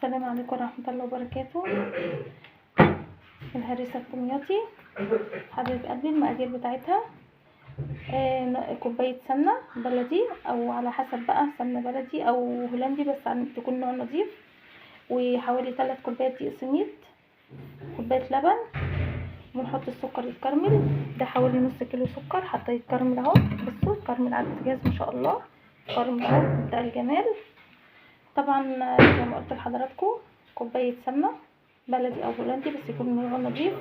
السلام عليكم ورحمة الله وبركاته. الهريسة الدمياطي حبيب قلبي، المقادير بتاعتها كوباية سمنة بلدي او على حسب بقى سمنة بلدي او هولندي بس تكون نوع نظيف، وحوالي 3 كوبايات دقيق سميد، كوباية لبن، ونحط السكر يتكرمل. ده حوالي نص كيلو سكر حتى يتكرمل اهو. بصوا اتكرمل على البوتاجاز ما شاء الله، كرمل اهو بتاع الجمال. طبعا زي ما قلت لحضراتكم كوبايه سمنه بلدي او هولندي بس يكون نوع نظيف،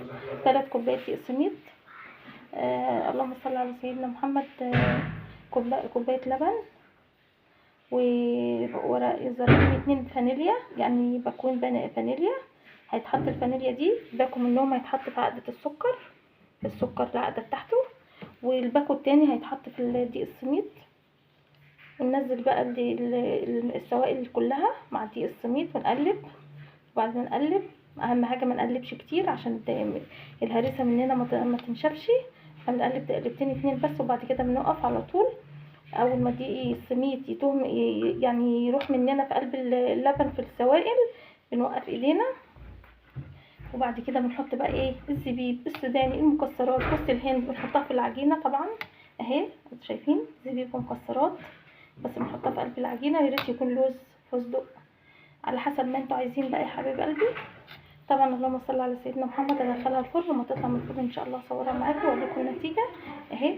3 كوبايات دقيق سميد، اللهم صل على سيدنا محمد، كوبايه لبن، وورق زرقين 2 فانيليا، يعني باكوين فانيليا. هيتحط الفانيليا دي باكو منهم هيتحط في عقدة السكر العقدة بتاعته، والباكو التاني هيتحط في الدقيق السميد. وننزل بقى السوائل كلها مع الدقيق السميد ونقلب. وبعد ما نقلب اهم حاجه ما نقلبش كتير عشان الهريسه مننا ما تنشفش، فنقلب تقلبتين 2 بس، وبعد كده بنقف على طول. اول ما الدقيق السميد يتوه يعني يروح مننا في قلب اللبن في السوائل بنوقف ايدينا. وبعد كده بنحط بقى ايه الزبيب السوداني المكسرات جوز الهند بنحطها في العجينه طبعا اهي شايفين زبيب ومكسرات، بس بنحطها في قلب العجينه. يا ريت يكون لوز فستق على حسب ما انتوا عايزين بقى يا حبيب قلبي. طبعا اللهم صل على سيدنا محمد. ادخلها الفرن وما تطلع من الفرن ان شاء الله اصورها معاكم واوريكم النتيجه اهي.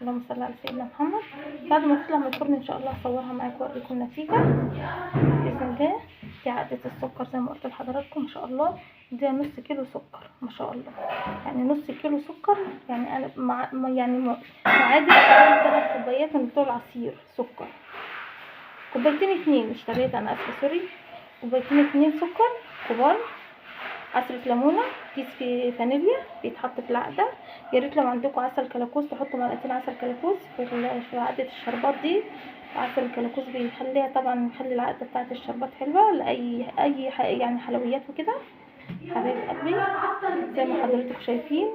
اللهم صل على سيدنا محمد. بعد ما تطلع من الفرن ان شاء الله اصورها معاكم واوريكم النتيجه باذن الله. دي عقده السكر زي ما قلت لحضراتكم ما شاء الله، دي نص كيلو سكر ما شاء الله، يعني نص كيلو سكر، يعني انا معادل 3 كوبايات من بتوع العصير سكر. كوبايتين 2 مش 3، انا اسفه سوري، كوبايتين 2 سكر كبار، عصرة ليمونه، كيس في فانيليا بيتحط في العقده. يا ريت لو عندكم عسل كلاكوز تحطوا معلقتين عسل كلاكوز في عقده الشربات دي. عسل الكلاكوز بيخليها طبعا يخلي العقده بتاعه الشربات حلوه لاي يعني حلويات وكده. حبايب قلبي زي ما حضرتك شايفين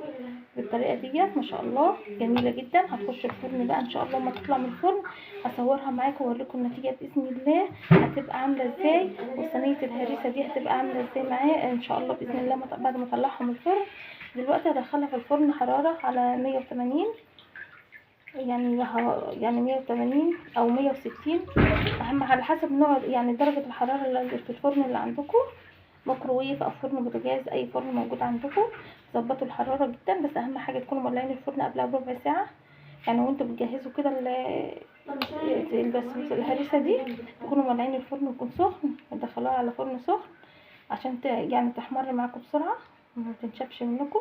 بالطريقه ديت ما شاء الله جميله جدا. هتخش الفرن بقى ان شاء الله. لما تطلع من الفرن اصورها معاكم واوريكم النتيجه باذن الله هتبقى عامله ازاي، وصينيه الهريسه دي هتبقى عامله ازاي معايا ان شاء الله باذن الله بعد ما اطلعها من الفرن. دلوقتي هدخلها في الفرن حراره على 180، يعني 180 او 160 اهم على حسب نوع يعني درجه الحراره اللي في الفرن اللي عندكم، ميكروويف او فرن بوتاجاز اي فرن موجود عندكم. ظبطوا الحراره جدا، بس اهم حاجه تكونوا مولعين الفرن قبلها بربع ساعه، يعني وانتوا بتجهزوا كده الهريسه دي تكونوا مولعين الفرن يكون سخن وتدخلوها على فرن سخن عشان يعني تحمر معاكم بسرعه وما تنشفش منكم.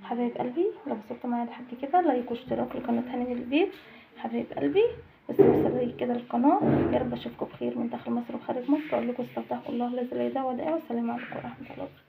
حبايب قلبي لو وصلتوا معايا لحد كده لايك واشتراك لقناه هاني من البيت. حبايب قلبي بس لايك كده للقناه. يا رب اشوفكم بخير من داخل مصر وخارج مصر. اقول لكم استودعكم الله الذي لا يضيع ودائعه. والسلام عليكم ورحمه الله وبركاته.